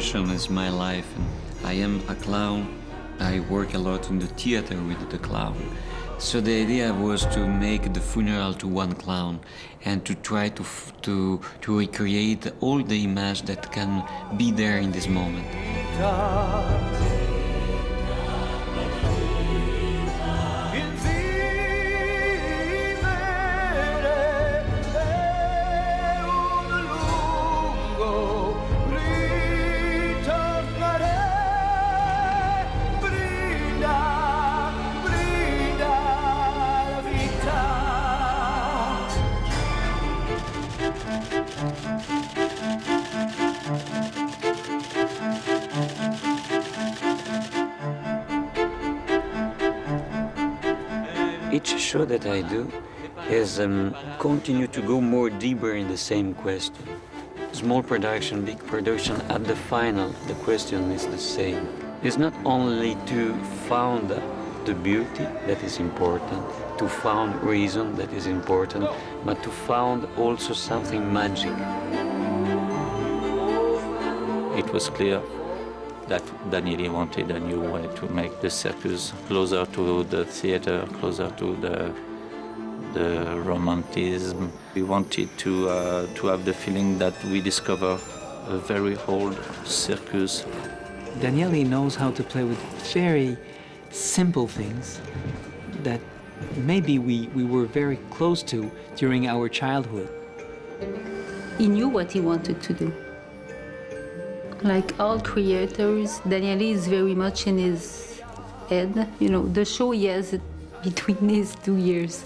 profession is my life. I am a clown. I work a lot in the theater with the clown. So the idea was to make the funeral to one clown and to try to recreate all the image that can be there in this moment. Each show that I do is continue to go more deeper in the same question. Small production, big production, at the final, the question is the same. It's not only to found the beauty that is important, to found reason that is important, but to found also something magic. It was clear that Daniele wanted a new way to make the circus closer to the theater, closer to the romanticism. We wanted to have the feeling that we discover a very old circus. Daniele knows how to play with very simple things that maybe we were very close to during our childhood. He knew what he wanted to do. Like all creators, Daniele is very much in his head. You know, the show he has between his 2 years.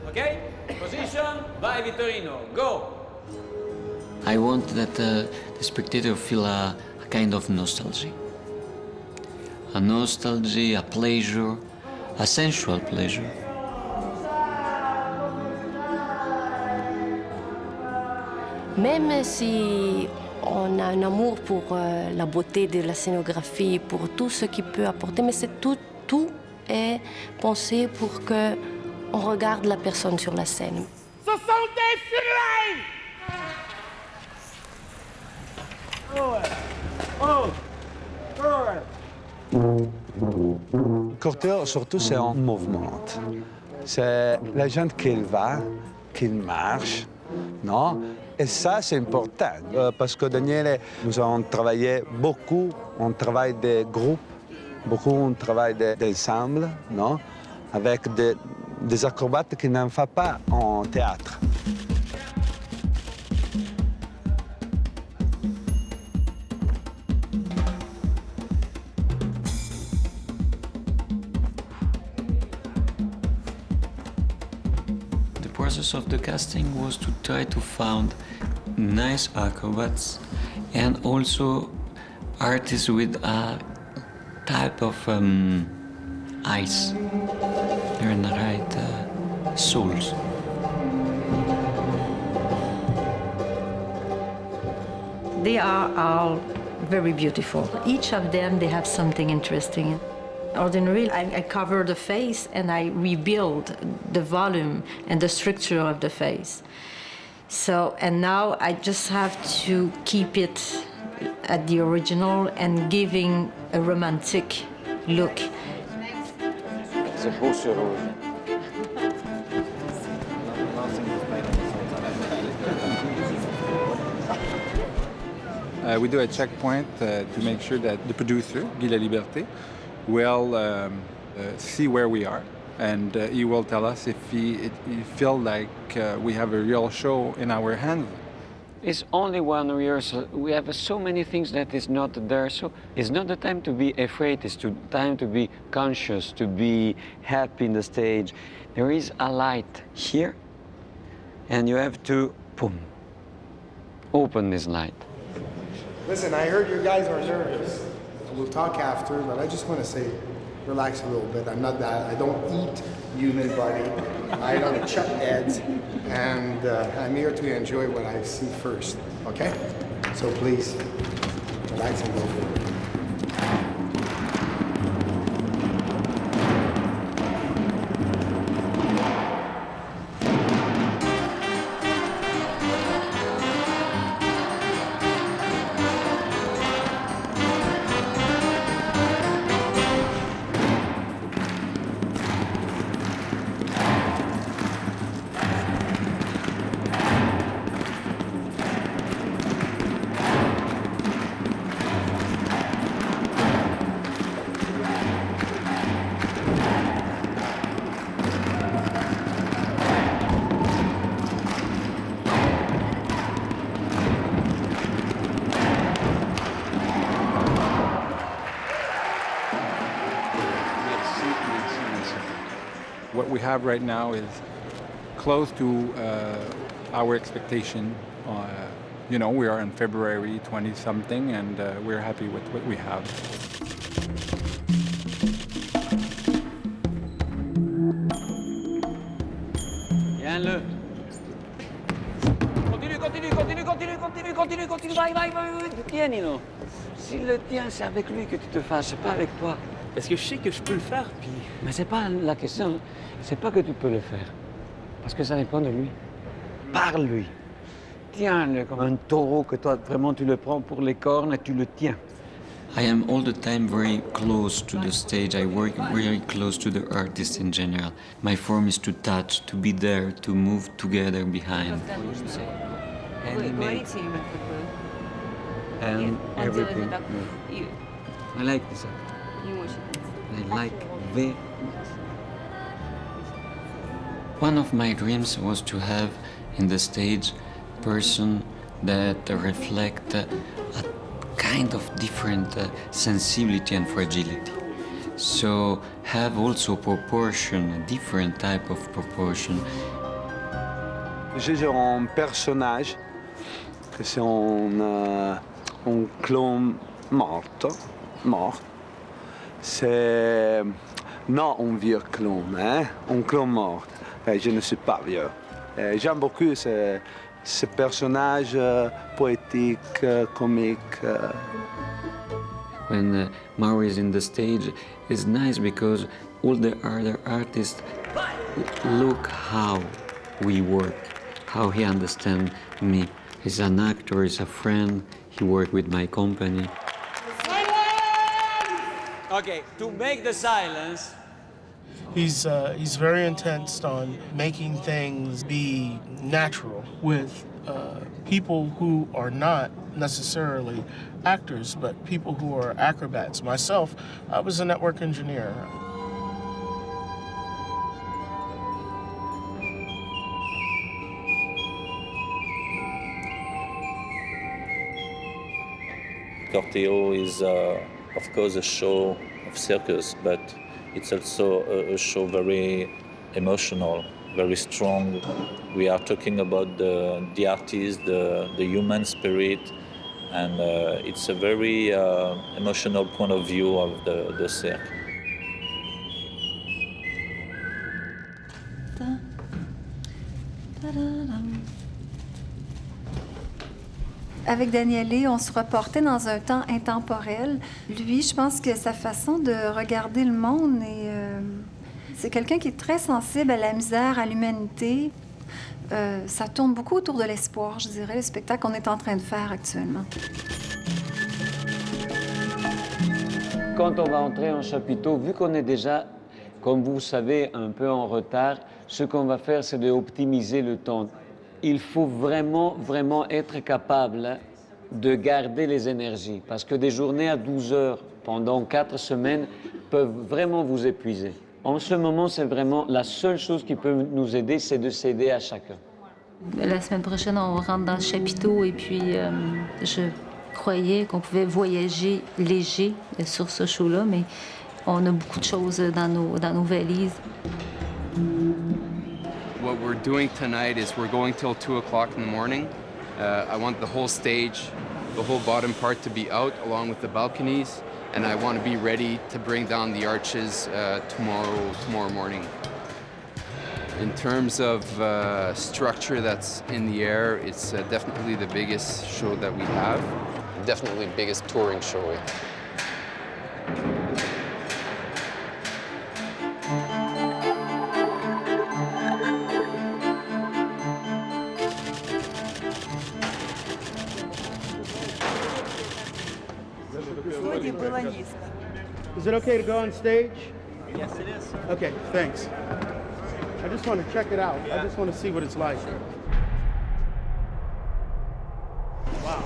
Okay, position, vai Vittorino, go! I want that the spectator feel a kind of nostalgia. A nostalgia, a pleasure, a sensual pleasure. Même si on a un amour pour la beauté de la scénographie, pour tout ce qui peut apporter, mais tout est pensé pour que on regarde la personne sur la scène. Ce sont des funérailles! Corteo, surtout, c'est un mouvement. C'est la gente qui va, qui marche, non? Et ça, c'est important, parce que Daniele, nous avons travaillé beaucoup, on travaille des groupes, beaucoup on travaille d'ensemble, non? Avec des acrobates qui n'en font pas en théâtre. The process of the casting was to try to find nice acrobats and also artists with a type of eyes. They're in the right souls. They are all very beautiful. Each of them, they have something interesting. Ordinarily, I cover the face and I rebuild the volume and the structure of the face. So, and now I just have to keep it at the original and giving a romantic look. We do a checkpoint to make sure that the producer, Guy Laliberté, will see where we are, and he will tell us if he feels like we have a real show in our hands. It's only one rehearsal. We have so many things that is not there. So it's not the time to be afraid. It's the time to be conscious, to be happy in the stage. There is a light here, and you have to, boom, open this light. Listen, I heard you guys are nervous. We'll talk after, but I just want to say, relax a little bit. I'm not that. I don't eat human body. I don't chop heads, and I'm here to enjoy what I see first. Okay? So please, relax and go for it. What we have right now is close to our expectation. You know, we are in February 20-something, and we're happy with what we have. Tiens-le. Continue. Vai. Tiens, Nino. S'il le tient, c'est avec lui que tu te fasses, c'est pas avec toi. Parce que je sais que je peux le faire, puis... Mais c'est pas la question. C'est pas que tu peux le faire. Parce que ça dépend de lui. Parle-lui. Tiens-le comme un taureau que toi, vraiment, tu le prends pour les cornes et tu le tiens. I am all the time very close to the stage. I work very close to the artist in general. My form is to touch, to be there, to move together behind. Animate. And everything. I like this act. I like very much. One of my dreams was to have in the stage person that reflect a kind of different sensibility and fragility. So have also proportion, a different type of proportion. J'ai un personnage que c'est un clown mort. C'est non un vieux clown, hein? Un clown mort. Je ne suis pas vieux. J'aime beaucoup ce personnage poétique, comique. When Mauro is in the stage, it's nice because all the other artists look how we work, how he understands me. He's an actor, he's a friend, he worked with my company. Okay, to make the silence. He's very intense on making things be natural with people who are not necessarily actors, but people who are acrobats. Myself, I was a network engineer. Corteo is, of course, a show of circus, but it's also a show very emotional, very strong. We are talking about the artist, the human spirit, and it's a very emotional point of view of the cirque. Avec Daniele, on se reportait dans un temps intemporel. Lui, je pense que sa façon de regarder le monde, c'est quelqu'un qui est très sensible à la misère, à l'humanité. Ça tourne beaucoup autour de l'espoir, je dirais, le spectacle qu'on est en train de faire actuellement. Quand on va entrer en chapiteau, vu qu'on est déjà, comme vous savez, un peu en retard, ce qu'on va faire, c'est d'optimiser le temps. Il faut vraiment être capable de garder les énergies, parce que des journées à 12 heures pendant 4 semaines peuvent vraiment vous épuiser. En ce moment, c'est vraiment la seule chose qui peut nous aider, c'est de s'aider à chacun. La semaine prochaine, on rentre dans le chapiteau et puis je croyais qu'on pouvait voyager léger sur ce show-là, mais on a beaucoup de choses dans nos valises. What we're doing tonight is we're going till 2 o'clock in the morning. I want the whole stage, the whole bottom part to be out along with the balconies, and I want to be ready to bring down the arches tomorrow morning. In terms of structure that's in the air, it's definitely the biggest show that we have. Definitely biggest touring show. Is it okay to go on stage? Yes, it is. Okay, thanks. I just want to check it out. I just want to see what it's like. Wow.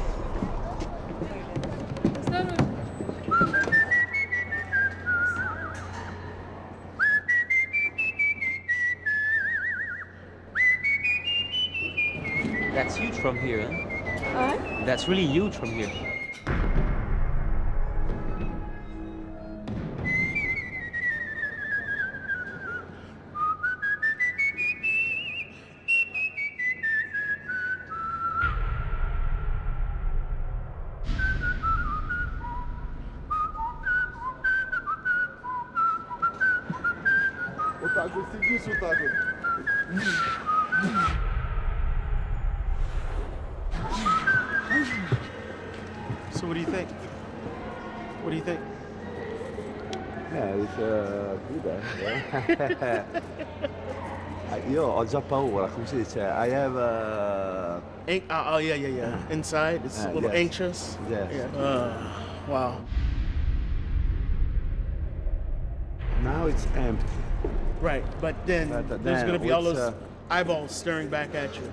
That's huge from here, huh? That's really huge from here. So what do you think? What do you think? Yeah, it's good. Io ho già paura, come si dice? I have Oh, yeah. Inside, it's a little yes. anxious. Yes. Yeah. Wow. Now it's empty. Right, but then But there's then going to be all with, those eyeballs staring back at you.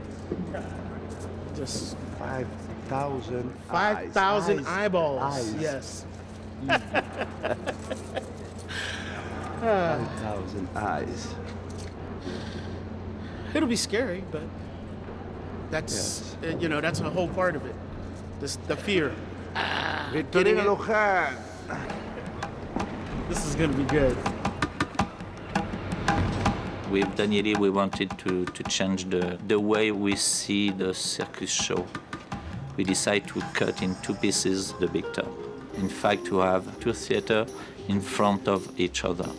Just 5,000 5,000 eyes. eyeballs. Eyes. Yes. 5,000 eyes. It'll be scary, but that's that's a whole part of it. The fear. Vittorino Lujan. This is going to be good. With Daniele, we wanted to change the way we see the circus show. We decided to cut in two pieces the big top. In fact, to have two theaters in front of each other.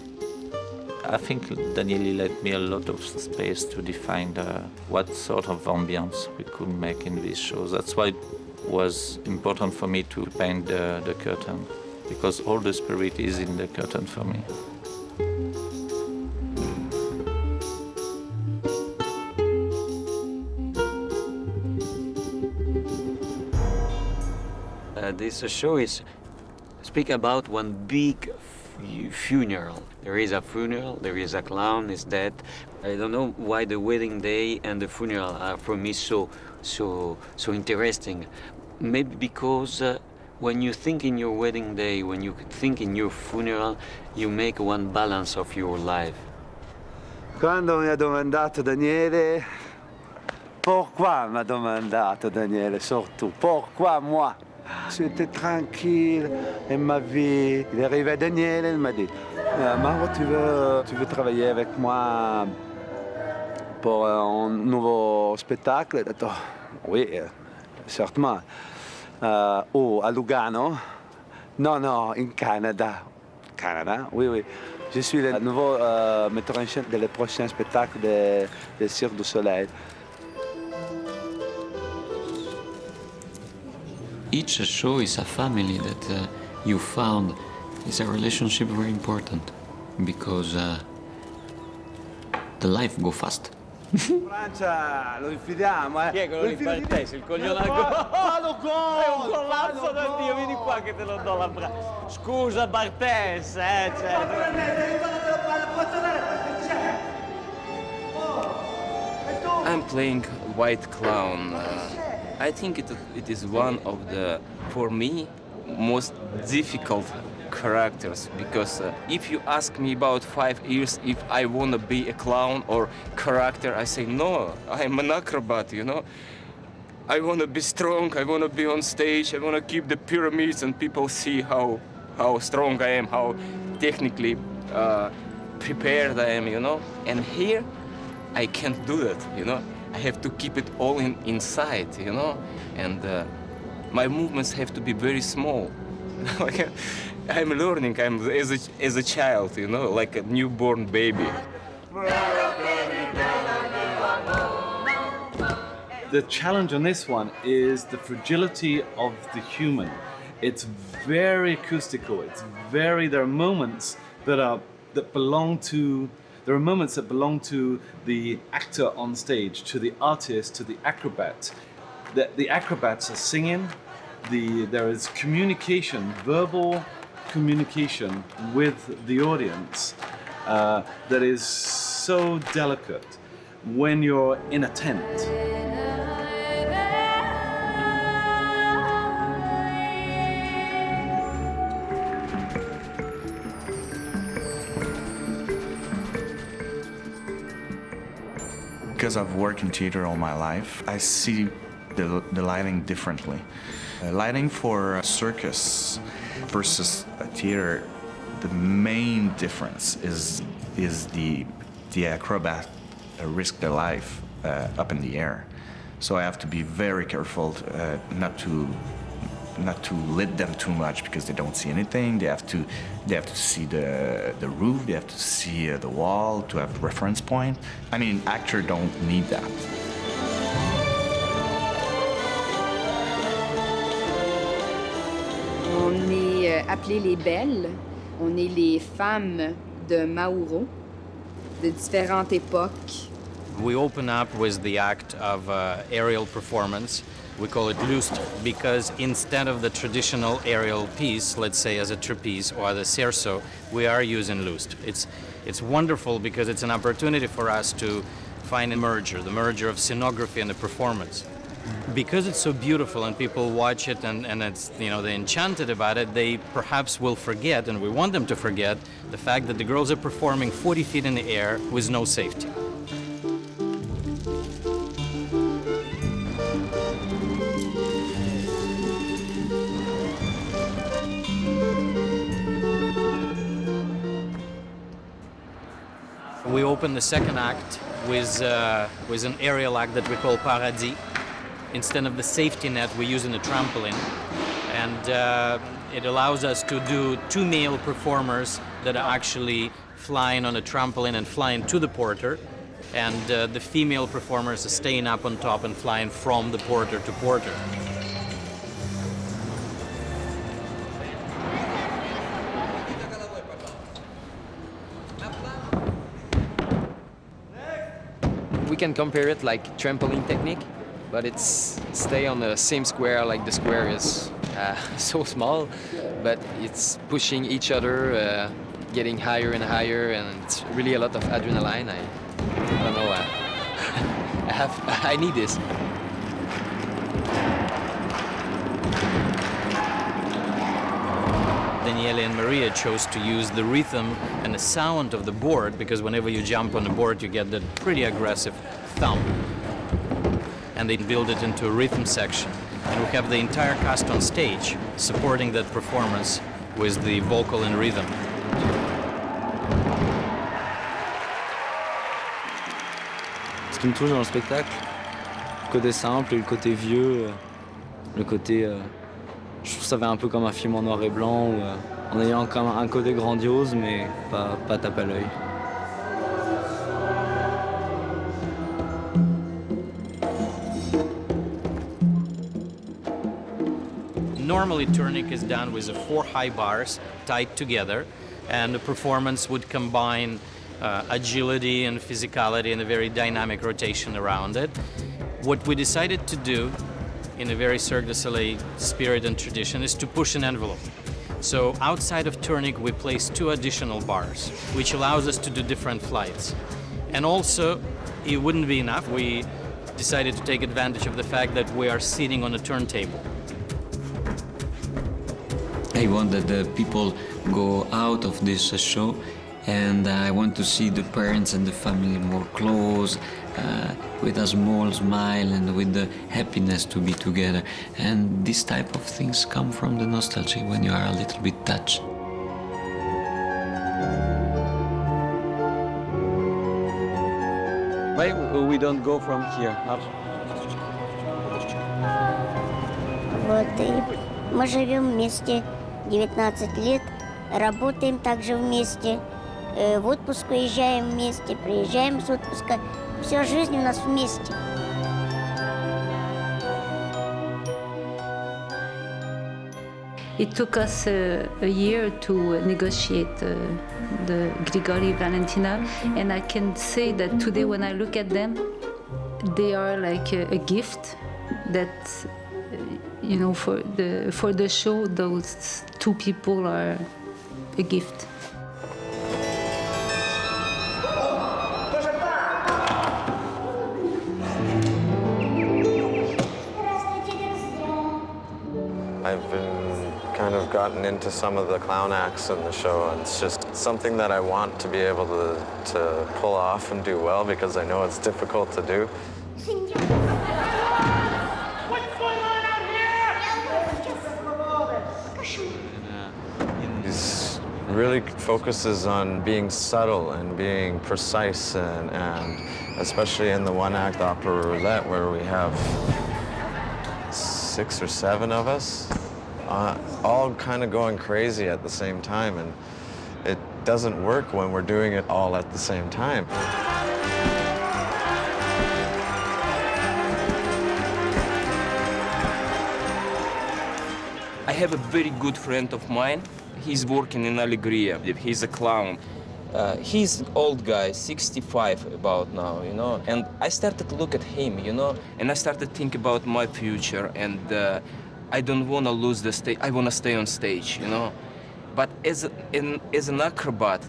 I think Daniele left me a lot of space to define what sort of ambience we could make in these shows. That's why it was important for me to paint the curtain, because all the spirit is in the curtain for me. This show is speak about one big funeral. There is a funeral, there is a clown, is dead. I don't know why the wedding day and the funeral are for me so interesting. Maybe because when you think in your wedding day, when you think in your funeral, you make one balance of your life. Quando mi ha domandato Daniele, pourquoi m'a domandato Daniele, surtout, pourquoi moi? J'étais tranquille et ma vie. Il est arrivé Daniele, il m'a dit, Mauro, tu veux travailler avec moi pour un nouveau spectacle? J'ai dit, oui, certainement. Où, à Lugano? Non, in Canada. Canada, oui. Je suis le nouveau metteur en scène des prochains spectacles de Cirque du Soleil. Each show is a family that you found. Is a relationship very important because the life go fast. Francia, lo infidiamo, Chi è quello di Bartes, il coglione al Fallo gol! È un collasso da Dio, vieni qua che te lo do la Scusa Bartes, I'm playing White Clown. I think it is one of the, for me, most difficult characters, because if you ask me about 5 years if I want to be a clown or character, I say no, I'm an acrobat, I want to be strong, I want to be on stage, I want to keep the pyramids and people see how strong I am, how technically prepared I am, And here, I can't do that, I have to keep it all inside, And my movements have to be very small. I'm learning. I'm as a child, like a newborn baby. The challenge on this one is the fragility of the human. It's very acoustical. There are moments that belong to the actor on stage, to the artist, to the acrobat. The acrobats are singing. There is communication, verbal communication with the audience that is so delicate when you're in a tent. Because I've worked in theater all my life, I see the lighting differently. Lighting for a circus versus a theater, the main difference is the acrobat risk their life up in the air. So I have to be very careful not to not to lit them too much because they don't see anything. They have to see the roof. They have to see the wall to have reference point. I mean, actors don't need that. On est appelées les belles. On est les femmes de Mauro, de différentes époques. We open up with the act of aerial performance. We call it lustre because instead of the traditional aerial piece, let's say as a trapeze or the cerceau, we are using lustre. It's wonderful because it's an opportunity for us to find the merger of scenography and the performance. Because it's so beautiful and people watch it and it's, you know, they're enchanted about it, they perhaps will forget, and we want them to forget, the fact that the girls are performing 40 feet in the air with no safety. We open the second act with an aerial act that we call paradis. Instead of the safety net, we're using a trampoline. And it allows us to do 2 male performers that are actually flying on a trampoline and flying to the porter. And the female performers are staying up on top and flying from the porter to porter. We can compare it like trampoline technique, but it's stay on the same square, like the square is so small, but it's pushing each other, getting higher and higher, and it's really a lot of adrenaline. I don't know, I need this. Daniele and Maria chose to use the rhythm and the sound of the board because whenever you jump on the board you get that pretty aggressive thump. And they build it into a rhythm section. And we have the entire cast on stage supporting that performance with the vocal and rhythm. Ce qui me touche dans le spectacle, le côté simple et le côté vieux, le côté... je trouve que ça fait un peu comme un film en noir et blanc, en ayant quand même un côté grandiose, mais pas tape à l'œil. Normally, tourniquet is done with 4 high bars tied together, and the performance would combine agility and physicality and a very dynamic rotation around it. What we decided to do in a very Cirque du Soleil spirit and tradition is to push an envelope. So outside of tourniquet, we place 2 additional bars, which allows us to do different flights. And also, it wouldn't be enough. We decided to take advantage of the fact that we are sitting on a turntable. I want that the people go out of this show, and I want to see the parents and the family more close, with a small smile and with the happiness to be together. And this type of things come from the nostalgia when you are a little bit touched. Why we don't go from here? Вот, и мы живем вместе 19 лет, работаем также вместе, в отпуск уезжаем вместе, приезжаем с отпуска. Вся жизнь у нас вместе. It took us a year to negotiate the Grigori Valentina, and I can say that today when I look at them, they are like a gift that, you know, for the show, those 2 people are a gift. I've been kind of gotten into some of the clown acts in the show, and it's just something that I want to be able to pull off and do well because I know it's difficult to do. He really focuses on being subtle and being precise, and especially in the one act opera roulette where we have 6 or 7 of us, all kind of going crazy at the same time, and it doesn't work when we're doing it all at the same time. I have a very good friend of mine. He's working in Alegria. He's a clown. He's old guy, 65 about now, you know. And I started to look at him, you know, and I started to think about my future. And I don't want to lose the stage. I want to stay on stage, you know. But as an acrobat,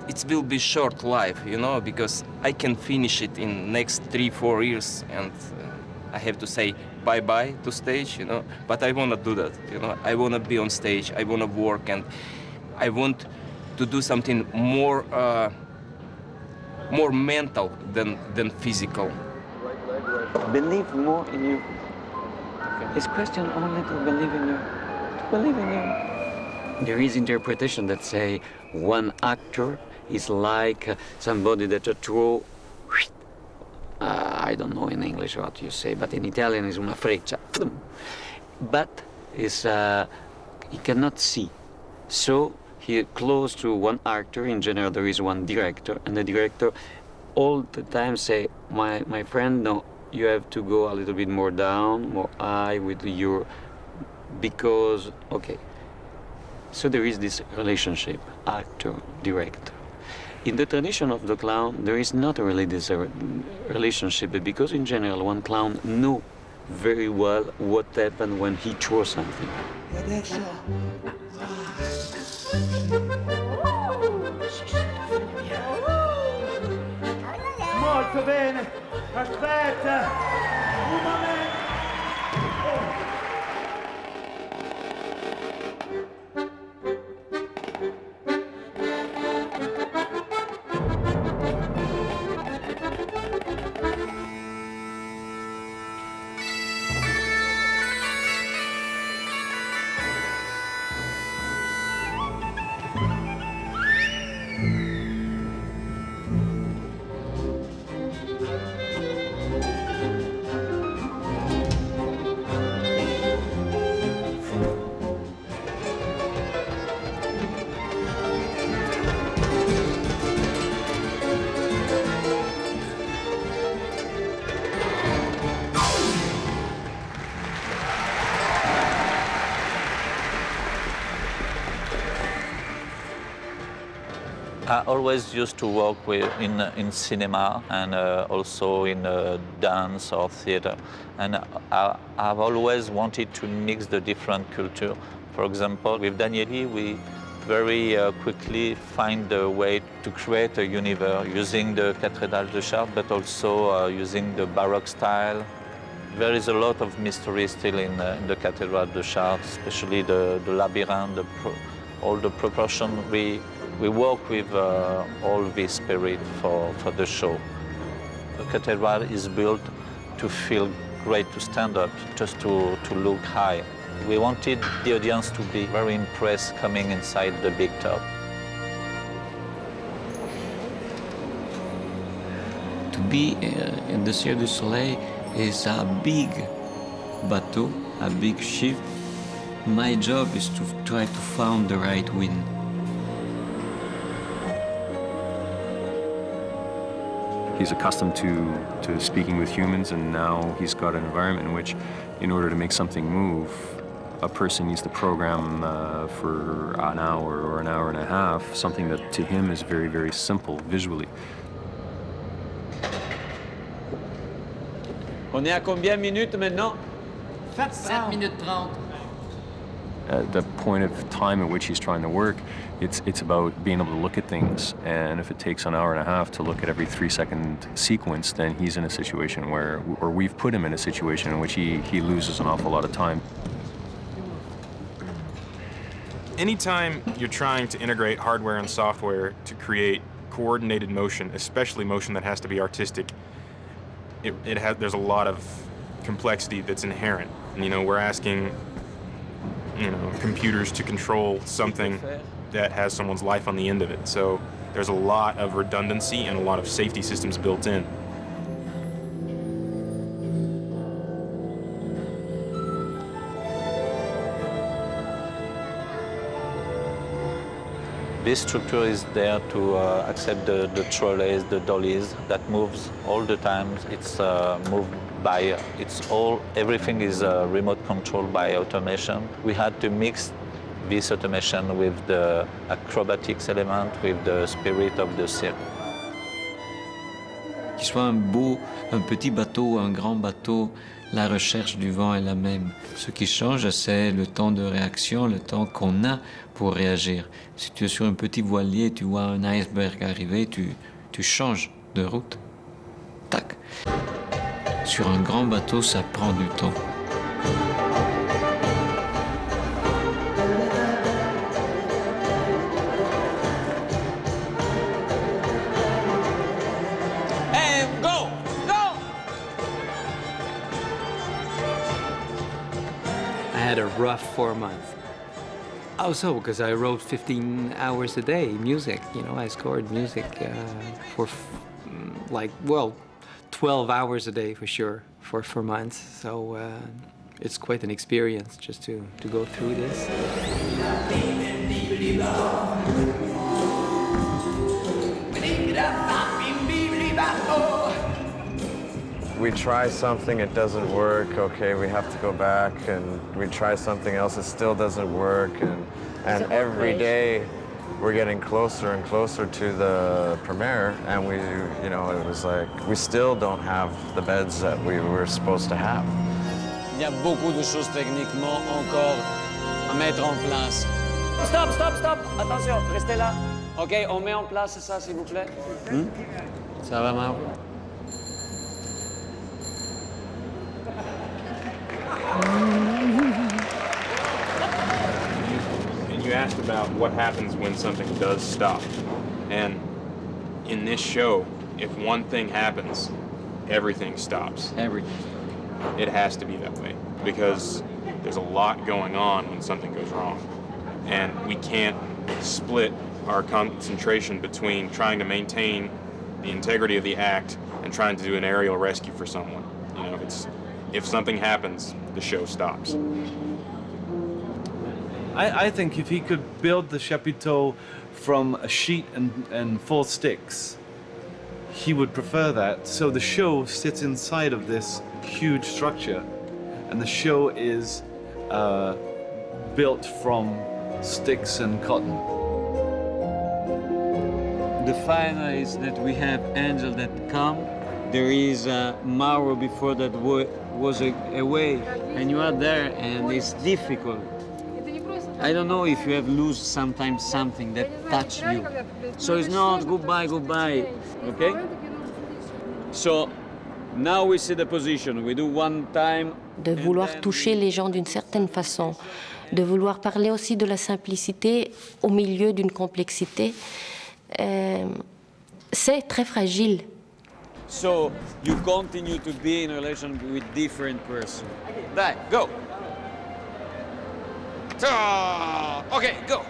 it will be short life, you know, because I can finish it in next 3-4 years, and I have to say bye-bye to stage, you know. But I want to do that, you know. I want to be on stage. I want to work, and I want to do something more mental than physical. Believe more in you. His question only to believe in you. To believe in you. There is interpretation that say one actor is like somebody that throw. I don't know in English what you say, but in Italian is una freccia. But is he cannot see, so he close to one actor. In general, there is one director, and the director all the time say, my friend, no, you have to go a little bit more down, more high with your, because, okay. So there is this relationship, actor-director. In the tradition of the clown, there is not really this relationship, because in general, one clown knows very well what happened when he throws something. Molto bene, aspetta, un momento. I always used to work in cinema and also in dance or theater. And I've always wanted to mix the different culture. For example, with Daniele, we very quickly find a way to create a universe using the Cathédrale de Chartres, but also using the Baroque style. There is a lot of mystery still in the Cathédrale de Chartres, especially the labyrinth, all the proportion. We work with all this spirit for the show. The cathedral is built to feel great, to stand up, just to look high. We wanted the audience to be very impressed coming inside the big top. To be in the Cirque du Soleil is a big bateau, a big ship. My job is to try to find the right wind. He's accustomed to speaking with humans, and now he's got an environment in which, in order to make something move, a person needs to program for an hour or an hour and a half, something that to him is very, very simple visually. On est à combien de minutes maintenant? 7 minutes 30. At the point of time at which he's trying to work, it's about being able to look at things. And if it takes an hour and a half to look at every 3-second sequence, then he's in a situation where, or we've put him in a situation in which he loses an awful lot of time. Anytime you're trying to integrate hardware and software to create coordinated motion, especially motion that has to be artistic, there's a lot of complexity that's inherent. And, we're asking, computers to control something that has someone's life on the end of it. So there's a lot of redundancy and a lot of safety systems built in. This structure is there to accept the trolleys, the dollies that moves all the time. It's moved by, everything is remote controlled by automation. We had to mix this automation with the acrobatics element, with the spirit of the cirque. Qu'il soit un petit bateau, un grand bateau, la recherche du vent est la même. Ce qui change, c'est le temps de réaction, le temps qu'on a pour réagir. Si tu es sur un petit voilier, tu vois un iceberg arriver, tu changes de route. Tac. Sur un grand bateau, ça prend du temps. I had a rough 4 months. Also, because I wrote 15 hours a day, music. You know, I scored music for 12 hours a day for sure for months. So it's quite an experience just to go through this. We try something, it doesn't work, okay, we have to go back, and we try something else, it still doesn't work, and every day we're getting closer and closer to the premiere, and it was like, we still don't have the beds that we were supposed to have. Il y a beaucoup de choses techniquement encore à mettre en place. Stop! Attention, restez là. OK, on met en place ça, s'il vous plaît. Ça va, Mauro? And you asked about what happens when something does stop. And in this show, if one thing happens, everything stops. Everything. It has to be that way because there's a lot going on when something goes wrong. And we can't split our concentration between trying to maintain the integrity of the act and trying to do an aerial rescue for someone. You know, if something happens, the show stops. I think if he could build the chapiteau from a sheet and 4 sticks, he would prefer that. So the show sits inside of this huge structure, and the show is built from sticks and cotton. The final is that we have angels that come. There is Mauro before that was away, and you are there, and it's difficult. I don't know if you have lose sometimes something that touch you. So it's not goodbye, okay? So now we see the position. We do one time. De vouloir toucher les gens d'une certaine façon, de vouloir parler aussi de la simplicité au milieu d'une complexité, c'est très fragile. So you continue to be in a relation with different person. Dai, go. Ok, go.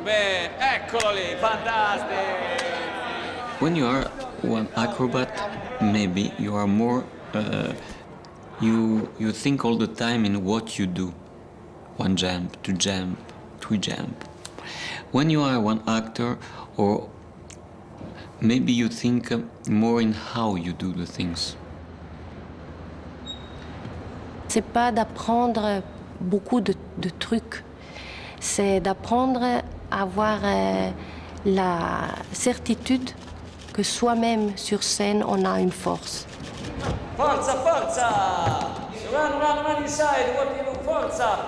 Beh, eccolo lì, fantastic. When you are one acrobat, maybe you are more, you think all the time in what you do. One jump, two jump, three jump. When you are one actor, or maybe you think more in how you do the things. C'est pas d'apprendre beaucoup de trucs. C'est d'apprendre à avoir la certitude que soi-même sur scène, on a une force. Forza! Run inside, what do you do? Forza!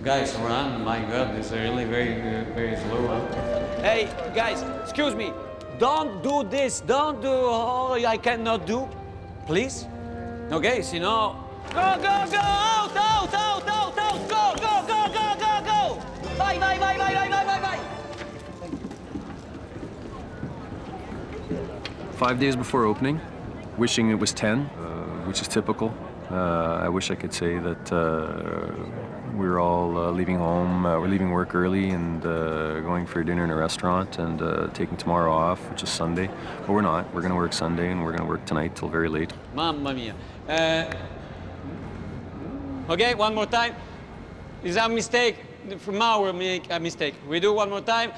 Guys, run, my God, this is really very slow. Huh? Hey, guys, excuse me. Don't do this. Don't do all I cannot do. Please? Okay, sinon... Go! Out! Go! Vai! 5 days before opening, wishing it was 10, which is typical. I wish I could say that we're all leaving home, we're leaving work early and going for dinner in a restaurant and taking tomorrow off, which is Sunday. But we're not. We're going to work Sunday and we're going to work tonight till very late. Mamma mia. Okay, one more time. Is that a mistake? Mauro make a mistake. We do one more time.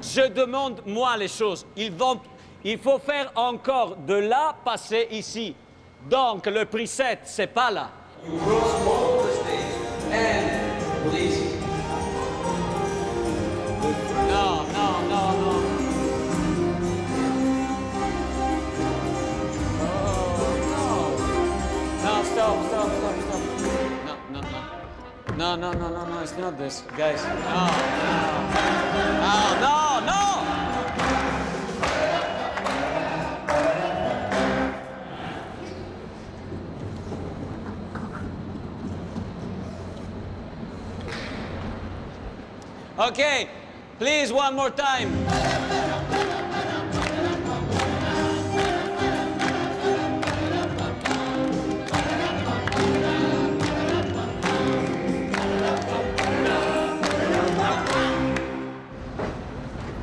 Je demande, moi, les choses. Il faut faire encore de là passer ici. Donc, le preset, c'est pas là. You cross all the stage and please. No. No, stop. No, it's not this, guys. No. Okay, please, one more time.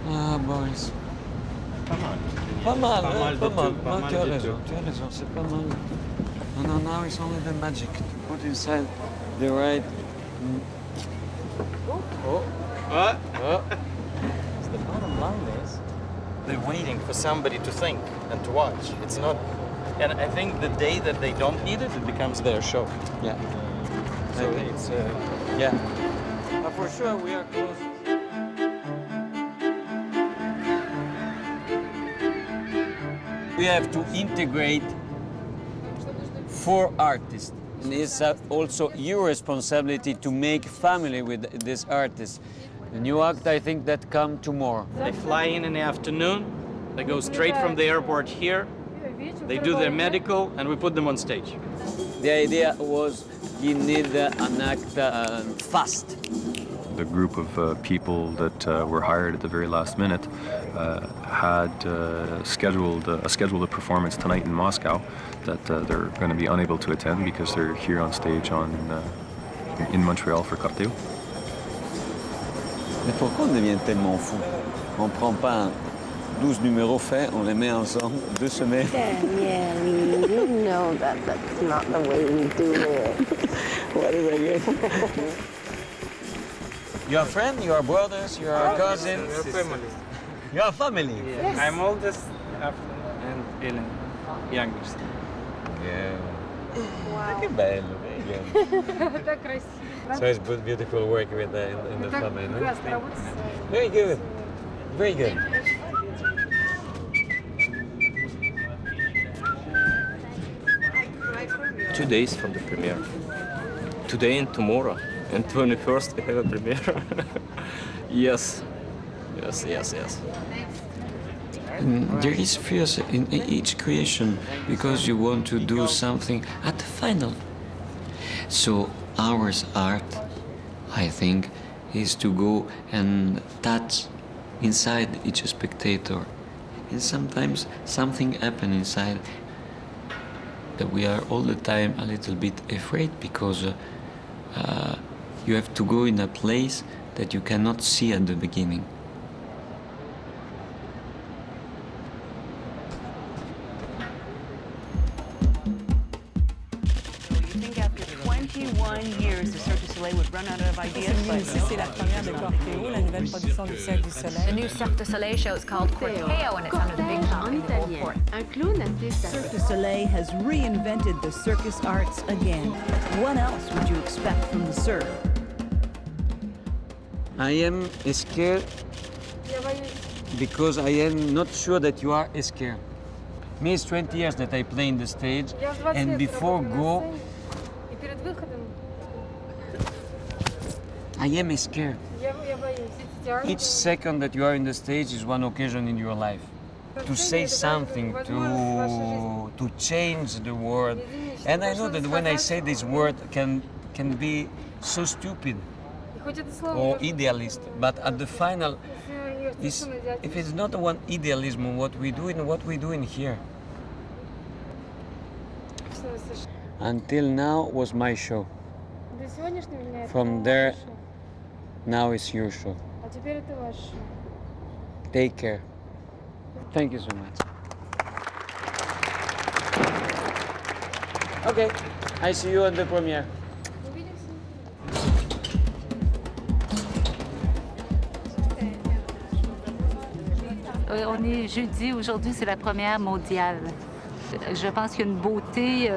Ah, Boris. Pas mal. Tu as raison, c'est pas mal. No, now it's only the magic to put inside the right... What? So the bottom line is they're waiting for somebody to think and to watch. It's not, and I think the day that they don't need it, it becomes their show. Yeah. So it's yeah. But for sure we are close. We have to integrate 4 artists. And it's also your responsibility to make family with this artist. The new act, I think, that come tomorrow. They fly in the afternoon, they go straight from the airport here, they do their medical, and we put them on stage. The idea was you need an act fast. The group of people that were hired at the very last minute had scheduled a performance tonight in Moscow that they're going to be unable to attend because they're here on stage in Montreal for Corteo. Mais pourquoi on devient tellement fou? On prend pas 12 numéros faits, on les met ensemble 2 semaines. Daniele, you know that's not the way we do it. What is it? You are friends, you are brothers, you are cousins. We are family. You are family? Yes. I'm oldest and Ellen youngest. Yeah. Wow. Che bello, Так красиво. So it's beautiful work with in the family. Very good. Very good. Two days from the premiere. Today and tomorrow. And 21st we have a premiere. Yes. There is fear in each creation because you want to do something at the final. So our art, I think, is to go and touch inside each spectator. And sometimes something happens inside that we are all the time a little bit afraid because you have to go in a place that you cannot see at the beginning. Years, the Cirque du Soleil would run out of ideas. C'est la première de Corteo, la nouvelle production du Cirque du Soleil. The new Cirque du Soleil show is called Corteo, and it's under the big top in the old port. Un clown artiste. Cirque du Soleil has reinvented the circus arts again. What else would you expect from the Cirque? I am scared because I am not sure that you are scared. Me, it's 20 years that I play in the stage, and before go, I am scared. Each second that you are in the stage is one occasion in your life to say something, to change the world. And I know that when I say this word can be so stupid or idealist, but at the final, if it's not one idealism, what we do in here. Until now was my show. From there, now it's your show. Take care. Thank you so much. Okay, I see you at the premiere. On est jeudi, aujourd'hui c'est la première mondiale. Je pense qu'il y a une beauté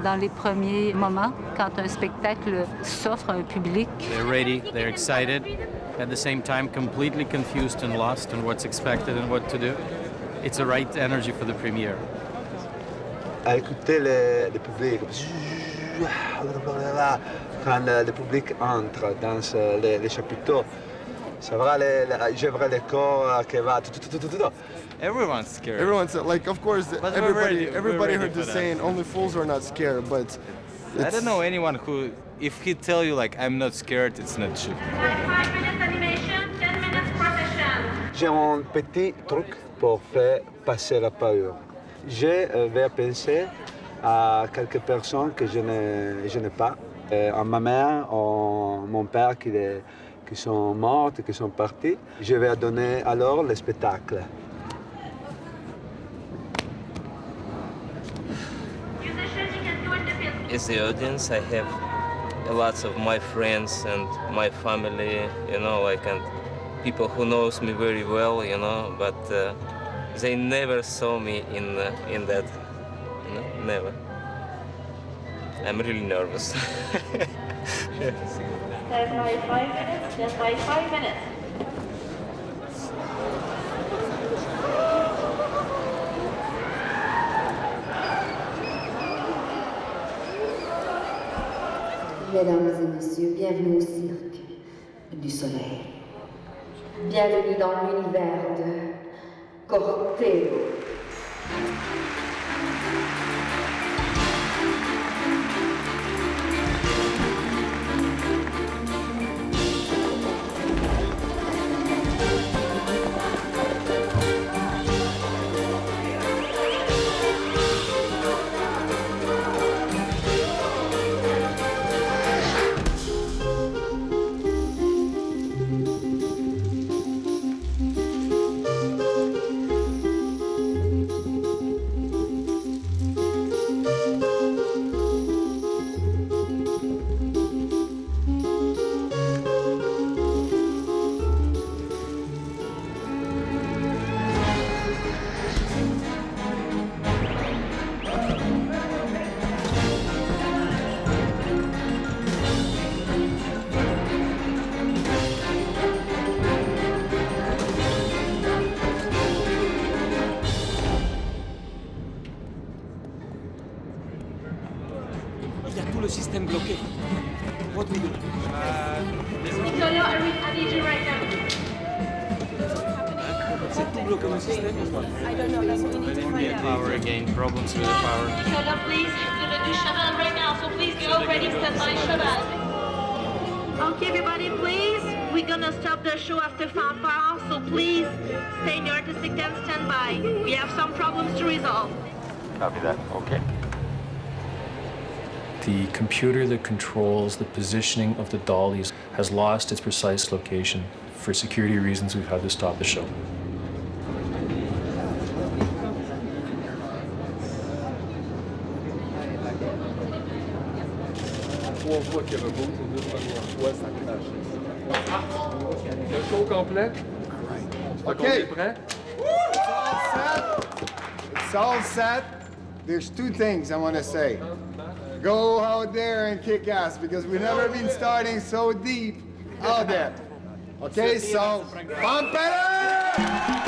dans les premiers moments, quand un spectacle s'offre à un public. They're ready, they're excited, at the same time completely confused and lost on what's expected and what to do. It's the right energy for the premiere. À écouter le public, quand le public entre dans les chapiteaux, c'est vrai, je vois le corps qui va. Everyone's scared. Everyone's like, of course, But everybody we're ready heard the for that. saying, only fools are not scared, but I don't know anyone who, if he tell you like, I'm not scared, it's not true. 5 minutes animation, 10 minutes procession. J'ai un petit truc pour faire passer la parure. Je vais penser à quelques personnes que je n'ai pas. À ma mère, à mon père qui sont morts, qui sont partis. Je vais donner alors le spectacle. As the audience, I have lots of my friends and my family, you know, like, and people who knows me very well, you know, but they never saw me in that, you know, never. I'm really nervous. Stand by 5 minutes, stand by 5 minutes. Mesdames et messieurs, bienvenue au Cirque du Soleil. Bienvenue dans l'univers de Corteo. Il y a tout le système bloqué. What do we do? Victoria, I need you right now. C'est tout bloqué le système. I don't know, that's what we need to find out. Power again, problems with the power. Victoria, please, we're gonna do cheval right now, so please get all ready, stand by cheval. Okay, everybody, please. We're gonna stop the show after fanfare, so please stay in your artistic tent, stand by. We have some problems to resolve. Copy that. Okay. The computer that controls the positioning of the dollies has lost its precise location. For security reasons, we've had to stop the show. Trois fois qu'il reboot, et deux fois ça crache. Le show complet? Okay. Prêt? It's all set. There's two things I want to say. Go out there and kick ass because we've never been starting so deep out there. Okay, so pump it up!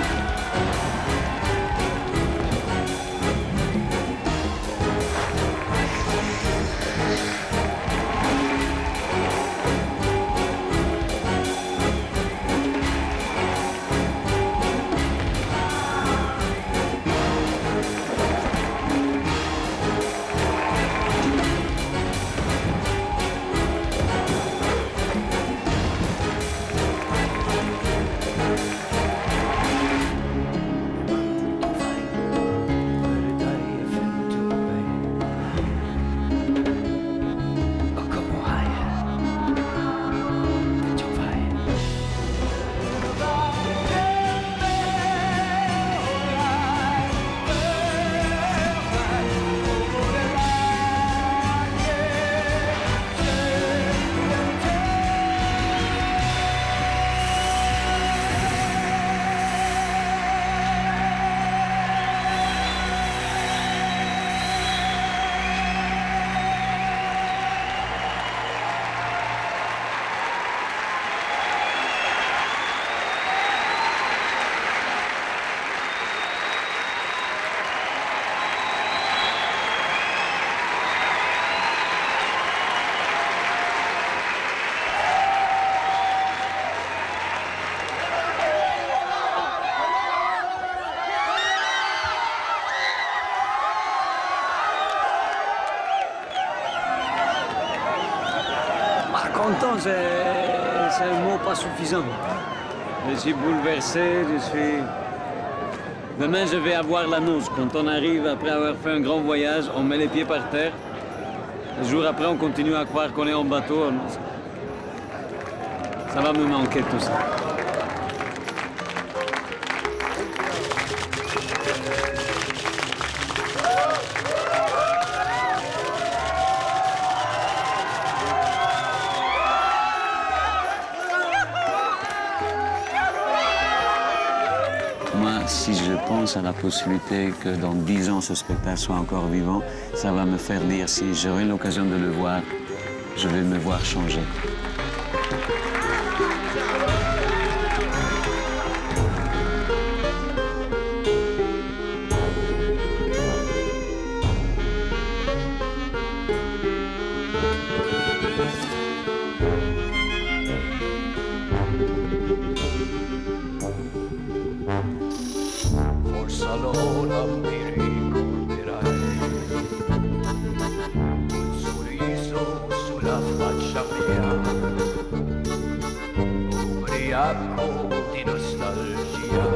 Non, c'est un mot pas suffisant. Je suis bouleversé, Demain, je vais avoir la noce. Quand on arrive, après avoir fait un grand voyage, on met les pieds par terre. Le jour après, on continue à croire qu'on est en bateau. Ça va me manquer tout ça. Moi, si je pense à la possibilité que dans 10 ans ce spectacle soit encore vivant, ça va me faire dire, si j'aurai l'occasion de le voir, je vais me voir changer. Forse allora mi ricorderai un sorriso sulla faccia mia, ubriaco di nostalgia,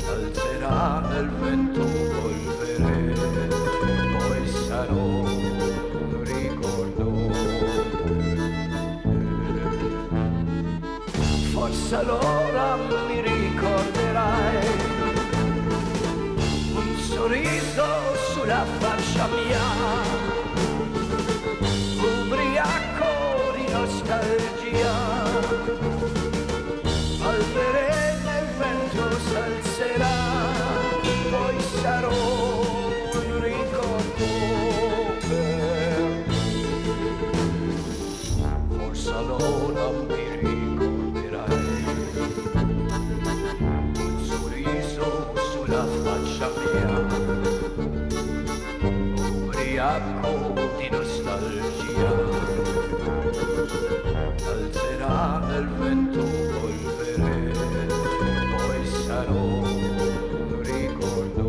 alzerà nel vento polvere, poi sarò un ricordo. Forse allora mi ricorderai un sorriso sulla faccia mia, ubriaco di nostalgia, polvere nel vento s'alzerà, poi sarò un ricordo. Forse allora mi ubriaco di nostalgia, alzerà nel vento polvere, poi sarò un ricordo.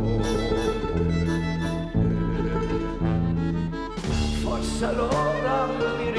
Forse allora mi